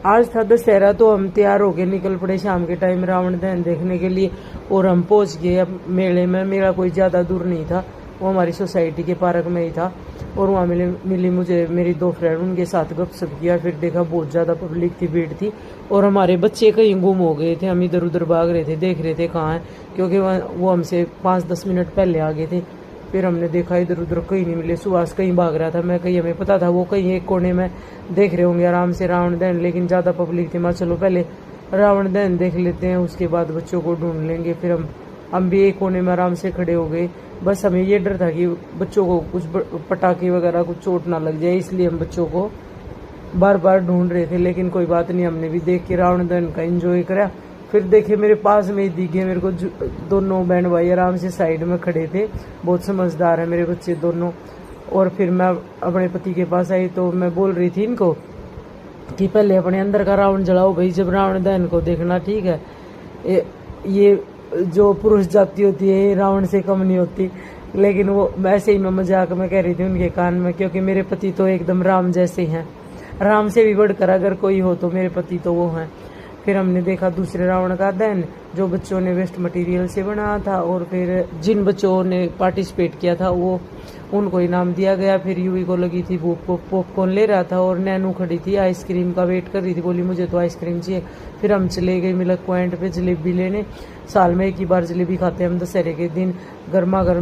आज था दशहरा, तो हम तैयार होके निकल पड़े शाम के टाइम रावण दहन देखने के लिए। और हम पहुंच गए अब मेले में। मेला कोई ज़्यादा दूर नहीं था, वो हमारी सोसाइटी के पार्क में ही था। और वहाँ मिली मुझे मेरी दो फ्रेंड, उनके साथ गपशप किया। फिर देखा बहुत ज़्यादा पब्लिक थी, भीड़ थी। और हमारे बच्चे कहीं गुम हो गए थे, हम इधर उधर भाग रहे थे, देख रहे थे कहाँ हैं, क्योंकि वो हमसे 5-10 मिनट पहले आ गए थे। फिर हमने देखा इधर उधर कहीं नहीं मिले। सुहास कहीं भाग रहा था, मैं कहीं, हमें पता था वो कहीं एक कोने में देख रहे होंगे आराम से रावण दहन, लेकिन ज़्यादा पब्लिक थी। मैं चलो पहले रावण दहन देख लेते हैं, उसके बाद बच्चों को ढूंढ लेंगे। फिर हम भी एक कोने में आराम से खड़े हो गए। बस हमें ये डर था कि बच्चों को कुछ पटाखे वगैरह कुछ चोट ना लग जाए, इसलिए हम बच्चों को बार बार ढूंढ रहे थे। लेकिन कोई बात नहीं, हमने भी देख के रावण दहन का एंजॉय करा। फिर देखे मेरे पास में ही दिखे मेरे को दोनों बहन भाई आराम से साइड में खड़े थे। बहुत समझदार है मेरे बच्चे दोनों। और फिर मैं अपने पति के पास आई तो मैं बोल रही थी इनको कि पहले अपने अंदर का रावण जलाओ भाई, जब रावण दहन को देखना, ठीक है। ये जो पुरुष जाति होती है ये रावण से कम नहीं होती। लेकिन वो वैसे ही मैं मजाक में कह रही थी उनके कान में, क्योंकि मेरे पति तो एकदम राम जैसे हैं। राम से भी बढ़कर अगर कोई हो तो मेरे पति तो वो हैं। फिर हमने देखा दूसरे रावण का दहन, जो बच्चों ने वेस्ट मटेरियल से बनाया था। और फिर जिन बच्चों ने पार्टिसिपेट किया था वो उनको इनाम दिया गया। फिर यूवी को लगी थी वो पॉपकॉर्न ले रहा था, और नैनू खड़ी थी आइसक्रीम का वेट कर रही थी, बोली मुझे तो आइसक्रीम चाहिए। फिर हम चले गए मिल्क पॉइंट पे जलेबी लेने। साल में एक ही बार जलेबी खाते हैं हम दशहरे के दिन, गर्मा गर्म।